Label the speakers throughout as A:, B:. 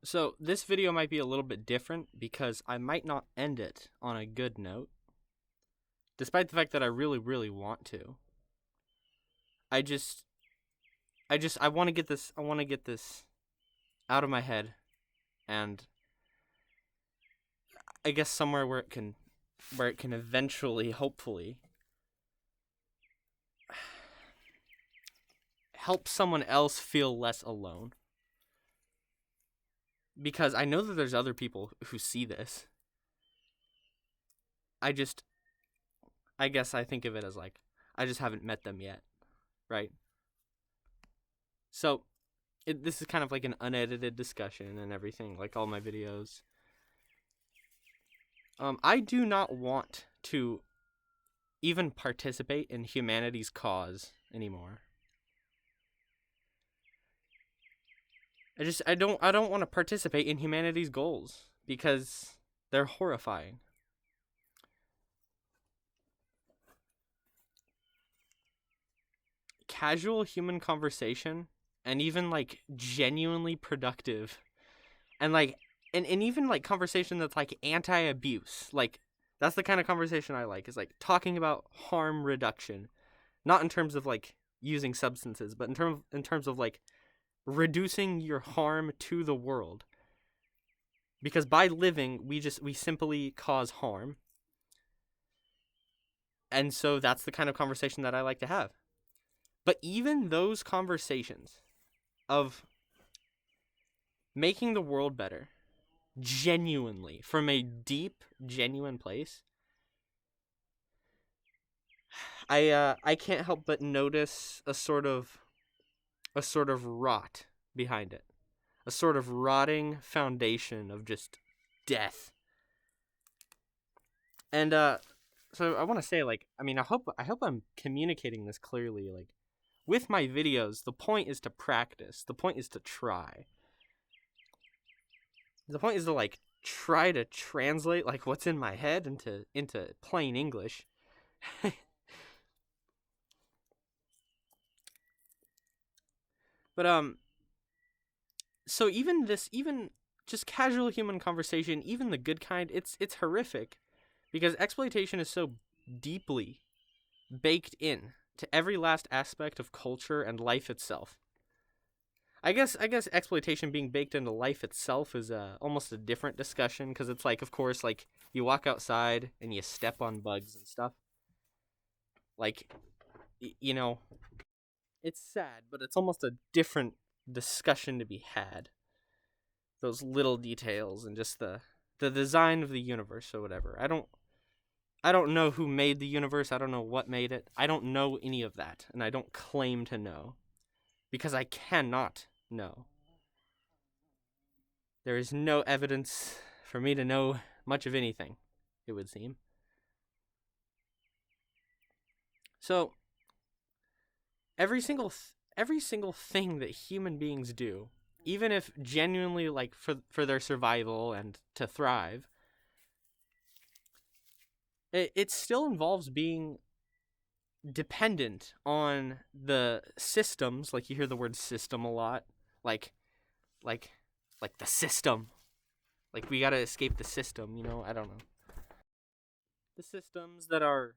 A: So this video might be a little bit different because I might not end it on a good note, despite the fact that I really, really want to. I just, I want to get this. I want to get this out of my head, and I guess somewhere where it can eventually, hopefully, help someone else feel less alone. Because I know that there's other people who see this. I guess I think of it as like, I just haven't met them yet, right? So, this is kind of like an unedited discussion and everything, like all my videos. I do not want to even participate in humanity's cause anymore. I don't want to participate in humanity's goals because they're horrifying. Casual human conversation and even like genuinely productive and like and even like conversation that's like anti-abuse, like that's the kind of conversation I like, is like talking about harm reduction, not in terms of like using substances, but in terms of like reducing your harm to the world, because by living we simply cause harm. And so that's the kind of conversation that I like to have. But even those conversations of making the world better, genuinely, from a deep, genuine place, I can't help but notice a sort of rot behind it, a sort of rotting foundation of just death. And so I want to say, like, I mean, I hope I'm communicating this clearly. Like, with my videos, the point is to practice. The point is to try. The point is to like try to translate like what's in my head into plain English. But so even just casual human conversation, even the good kind, it's horrific, because exploitation is so deeply baked in to every last aspect of culture and life itself. I guess exploitation being baked into life itself is almost a different discussion, because it's like, of course, like you walk outside and you step on bugs and stuff. Like, you know, it's sad, but it's almost a different discussion to be had. Those little details and just the design of the universe or whatever. I don't know who made the universe. I don't know what made it. I don't know any of that, and I don't claim to know, because I cannot know. There is no evidence for me to know much of anything, it would seem. So every single thing that human beings do, even if genuinely like for their survival and to thrive, it still involves being dependent on the systems. Like, you hear the word system a lot, like the system, like we gotta escape the system, I don't know, the systems that are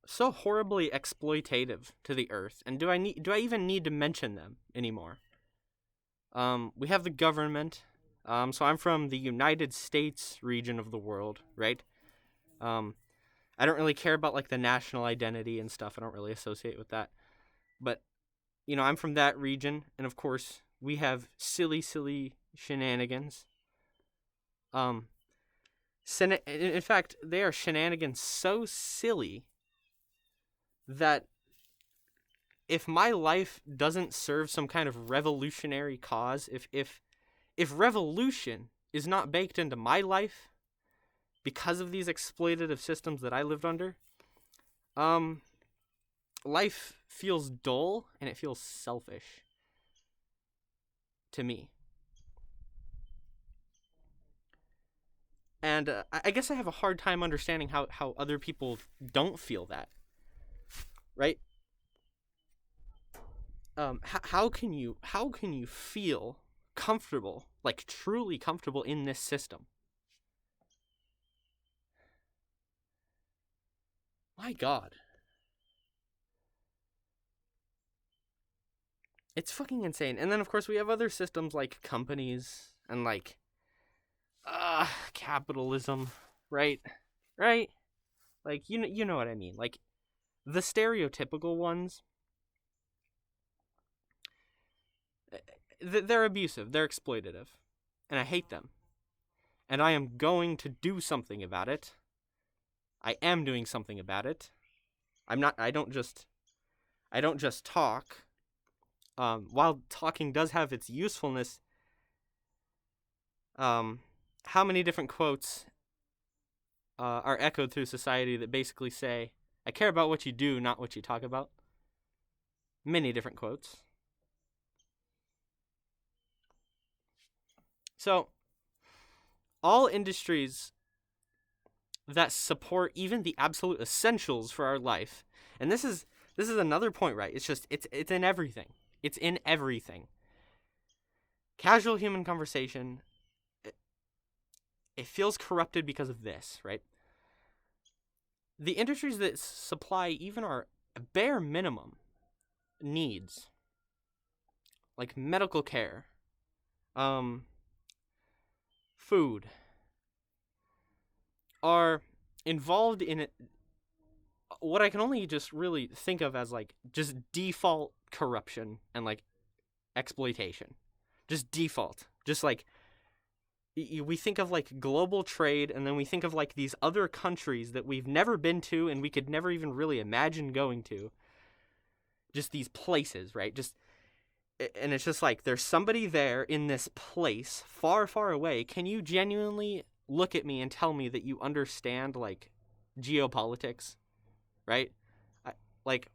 A: so horribly exploitative to the earth. And do I even need to mention them anymore? We have the government. So I'm from the United States region of the world, right? I don't really care about like the national identity and stuff. I don't really associate with that. But I'm from that region, and of course we have silly shenanigans. In fact, they are shenanigans so silly that if my life doesn't serve some kind of revolutionary cause, if revolution is not baked into my life because of these exploitative systems that I lived under, life feels dull and it feels selfish to me. And I guess I have a hard time understanding how other people don't feel that, right? How can you feel comfortable, like truly comfortable in this system. My God. It's fucking insane. And then, of course, we have other systems like companies and like capitalism, right? Right? Like, you know what I mean. Like, the stereotypical ones, they're abusive, they're exploitative, and I hate them. And I am going to do something about it. I am doing something about it. I don't just talk. While talking does have its usefulness, how many different quotes are echoed through society that basically say, I care about what you do, not what you talk about? Many different quotes. So, all industries that support even the absolute essentials for our life, and this is another point, right? It's just, it's in everything. It's in everything. Casual human conversation, it feels corrupted because of this, right? The industries that supply even our bare minimum needs, like medical care, food, are involved in what I can only just really think of as like just default corruption and like exploitation. Just default. Just like we think of like global trade, and then we think of like these other countries that we've never been to and we could never even really imagine going to. Just these places, right? And it's just like, there's somebody there in this place far, far away. Can you genuinely look at me and tell me that you understand like geopolitics, right? Like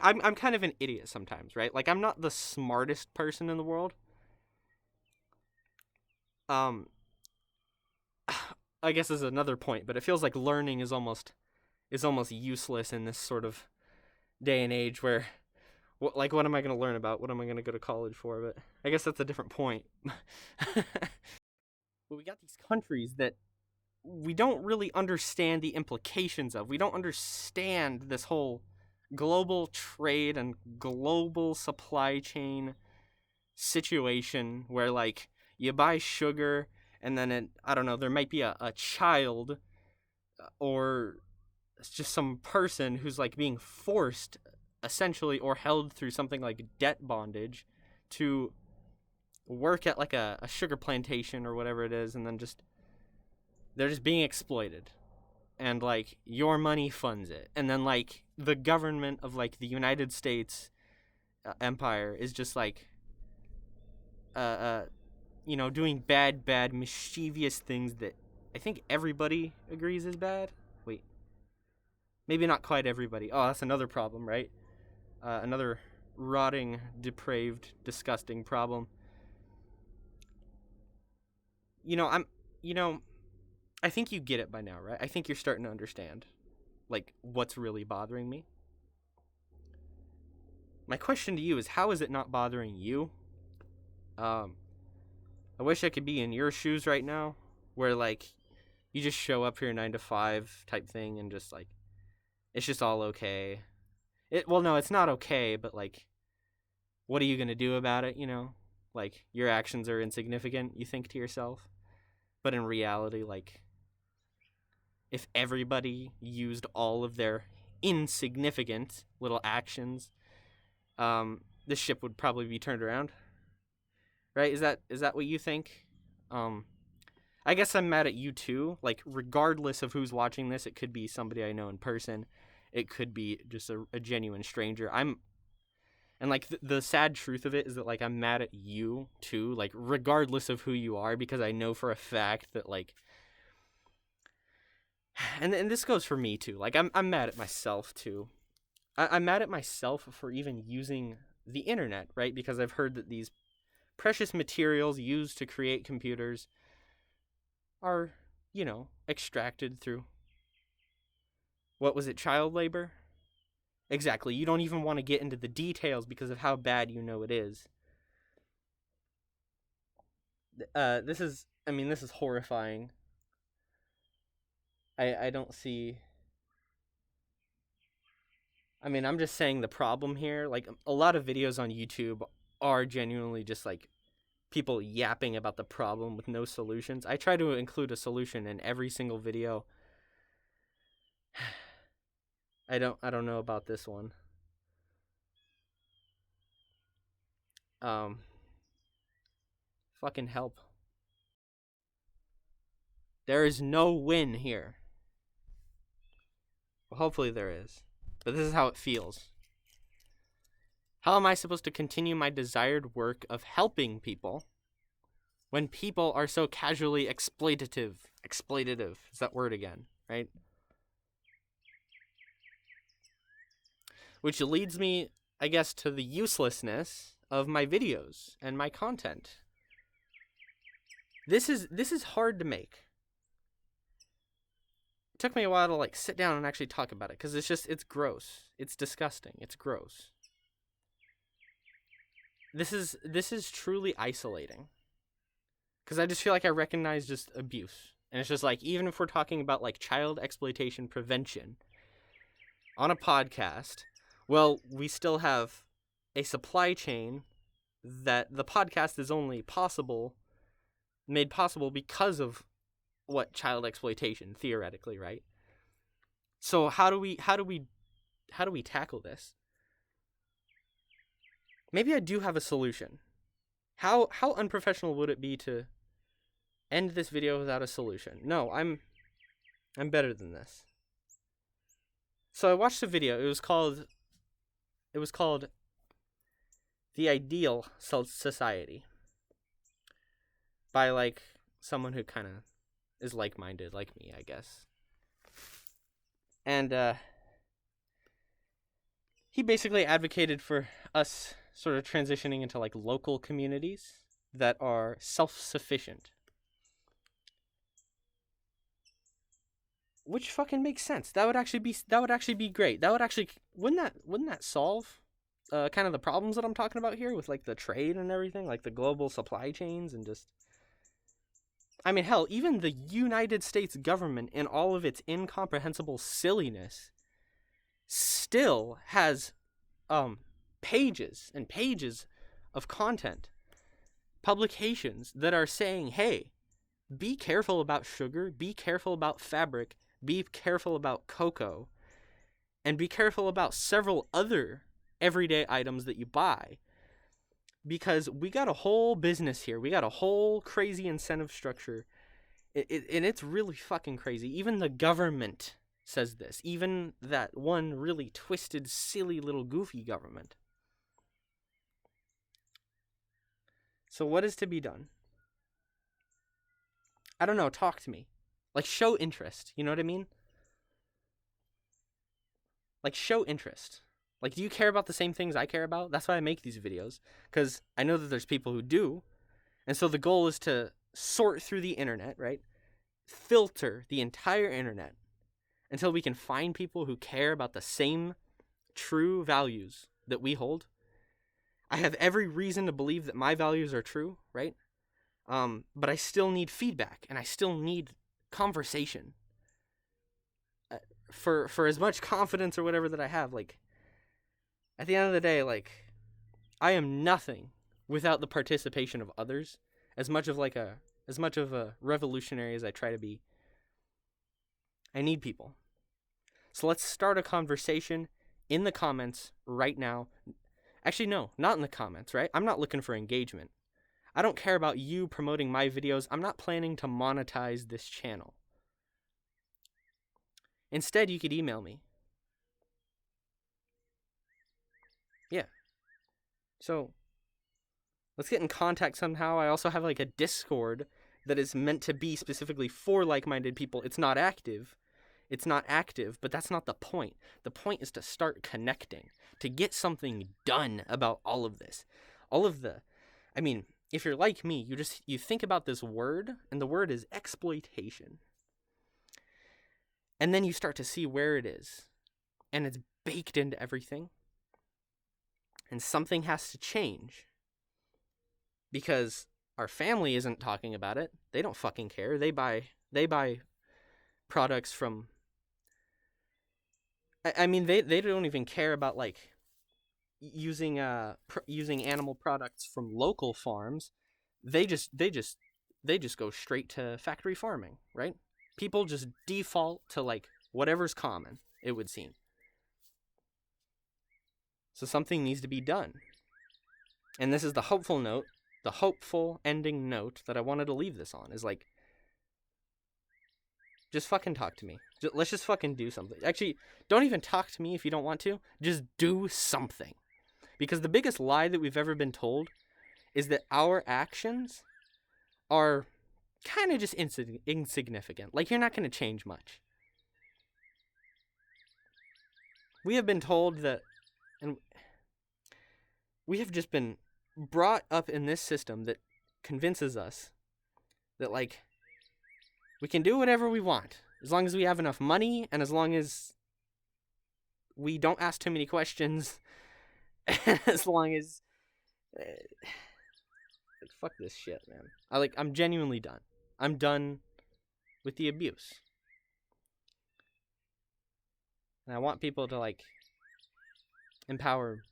A: I'm kind of an idiot sometimes, right? Like, I'm not the smartest person in the world. I guess is another point, but it feels like learning is almost useless in this sort of day and age where, what am I going to learn about? What am I going to go to college for? But I guess that's a different point. But we got these countries that we don't really understand the implications of. We don't understand this whole global trade and global supply chain situation where, like, you buy sugar and then I don't know, there might be a child or it's just some person who's like being forced essentially or held through something like debt bondage to work at like a sugar plantation or whatever it is, and then they're just being exploited, and like your money funds it, and then like the government of like the United States empire is just like doing bad mischievous things that I think everybody agrees is bad. Wait, maybe not quite everybody. Oh, that's another problem, right? Another rotting, depraved, disgusting problem. I think you get it by now, right? I think you're starting to understand, like, what's really bothering me. My question to you is, how is it not bothering you? I wish I could be in your shoes right now, where, like, you just show up for your 9 to 5 type thing and just, like, it's just all okay. Well, no, it's not okay, but, like, what are you going to do about it, Like, your actions are insignificant, you think to yourself. But in reality, like, if everybody used all of their insignificant little actions, this ship would probably be turned around. Right? Is that what you think? I guess I'm mad at you too. Like, regardless of who's watching this, it could be somebody I know in person. It could be just a genuine stranger. And like the sad truth of it is that like I'm mad at you too, like regardless of who you are, because I know for a fact that like, and this goes for me too. Like I'm mad at myself too. I'm mad at myself for even using the internet, right? Because I've heard that these precious materials used to create computers are, extracted through, what was it, child labor? Exactly. You don't even want to get into the details because of how bad you know it is. this is horrifying. I don't see. I mean, I'm just saying the problem here. Like, a lot of videos on YouTube are genuinely just like people yapping about the problem with no solutions. I try to include a solution in every single video. I don't know about this one. Fucking help. There is no win here. Well, hopefully there is. But this is how it feels. How am I supposed to continue my desired work of helping people when people are so casually exploitative? Exploitative is that word again, right? Which leads me, I guess, to the uselessness of my videos and my content. This is hard to make. It took me a while to like sit down and actually talk about it because it's gross. It's disgusting. It's gross. This is truly isolating. Because I just feel like I recognize just abuse. And it's just like, even if we're talking about like child exploitation prevention on a podcast, well, we still have a supply chain that the podcast is only made possible because of what child exploitation, theoretically, right? So how do we tackle this? Maybe I do have a solution. How unprofessional would it be to end this video without a solution? No, I'm better than this. So I watched a video. It was called The Ideal Society by like someone who kind of is like-minded like me, I guess. And he basically advocated for us sort of transitioning into like local communities that are self-sufficient. Which fucking makes sense. That would actually be great. Wouldn't that solve kind of the problems that I'm talking about here with like the trade and everything, like the global supply chains and just, I mean, hell, even the United States government in all of its incomprehensible silliness still has pages and pages of content, publications that are saying, hey, be careful about sugar, be careful about fabric, be careful about cocoa, and be careful about several other everyday items that you buy. Because we got a whole business here. We got a whole crazy incentive structure. And it's really fucking crazy. Even the government says this. Even that one really twisted, silly little goofy government. So what is to be done? I don't know. Talk to me. Like, show interest. You know what I mean? Like, show interest. Like, do you care about the same things I care about? That's why I make these videos. Because I know that there's people who do. And so the goal is to sort through the internet, right? Filter the entire internet until we can find people who care about the same true values that we hold. I have every reason to believe that my values are true, right? But I still need feedback, and I still need conversation. For as much confidence or whatever that I have, like, at the end of the day, like, I am nothing without the participation of others. As much of a revolutionary as I try to be, I need people. So let's start a conversation in the comments right now. Actually, no, not in the comments, right? I'm not looking for engagement. I don't care about you promoting my videos. I'm not planning to monetize this channel. Instead, you could email me. Yeah. So, let's get in contact somehow. I also have like a Discord that is meant to be specifically for like-minded people. It's not active, but that's not the point. The point is to start connecting, to get something done about all of this. I mean, if you're like me, you think about this word, and the word is exploitation. And then you start to see where it is, and it's baked into everything. And something has to change. Because Our family isn't talking about it. They don't fucking care. They buy products from. I mean, they don't even care about like using using animal products from local farms. They just go straight to factory farming, right? People just default to like whatever's common, it would seem. So something needs to be done. And this is the hopeful ending note that I wanted to leave this on, is like, just fucking talk to me. Let's just fucking do something. Actually, don't even talk to me if you don't want to. Just do something. Because the biggest lie that we've ever been told is that our actions are kind of just insignificant. Like, you're not going to change much. We have been told that, and we have just been brought up in this system that convinces us that, like, we can do whatever we want as long as we have enough money and as long as we don't ask too many questions, as long as like, fuck this shit, man. I'm genuinely done. I'm done with the abuse. And I want people to like empower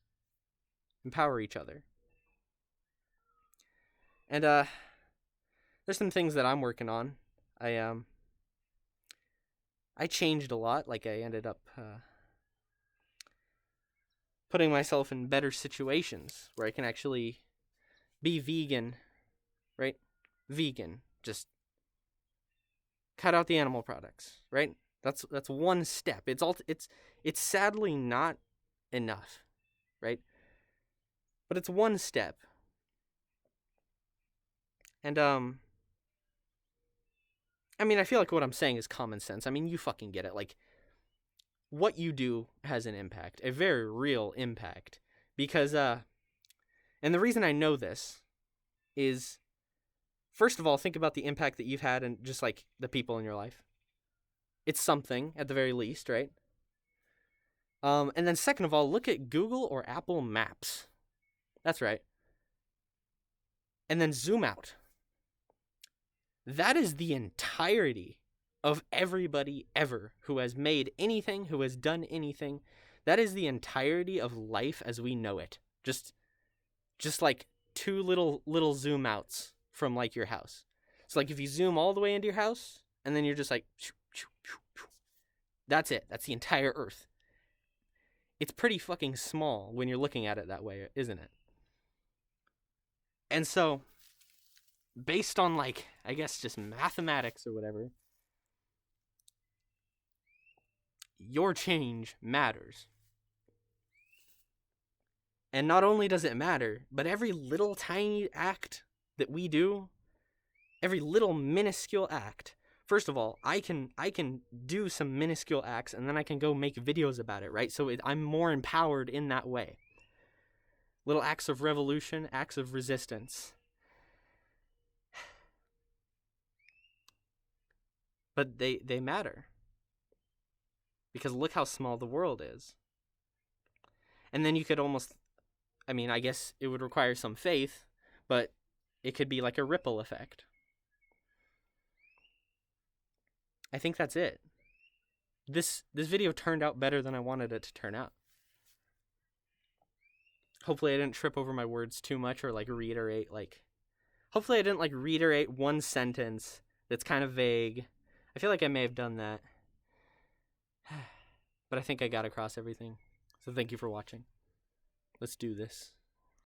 A: each other. And there's some things that I'm working on. I changed a lot. Like, I ended up putting myself in better situations where I can actually be vegan, right? Vegan. Just cut out the animal products, right? That's one step. It's sadly not enough, right? But it's one step. And I mean, I feel like what I'm saying is common sense. I mean, you fucking get it. Like, what you do has an impact, a very real impact. Because, and the reason I know this is, first of all, think about the impact that you've had and just, like, the people in your life. It's something, at the very least, right? And then second of all, look at Google or Apple Maps. That's right. And then zoom out. That is the entirety of everybody ever who has made anything, who has done anything. That is the entirety of life as we know it. Just like two little zoom outs from like your house. So like if you zoom all the way into your house and then you're just like, that's it. That's the entire earth. It's pretty fucking small when you're looking at it that way, isn't it? And so, based on, like, I guess just mathematics or whatever, your change matters. And not only does it matter, but every little tiny act that we do, every little minuscule act, first of all, I can do some minuscule acts and then I can go make videos about it, right? So I'm more empowered in that way. Little acts of revolution, acts of resistance. But they matter. Because look how small the world is. And then you could almost, I mean, I guess it would require some faith, but it could be like a ripple effect. I think that's it. This video turned out better than I wanted it to turn out. Hopefully I didn't trip over my words too much or like reiterate hopefully I didn't like reiterate one sentence that's kind of vague. I feel like I may have done that. But I think I got across everything. So thank you for watching. Let's do this.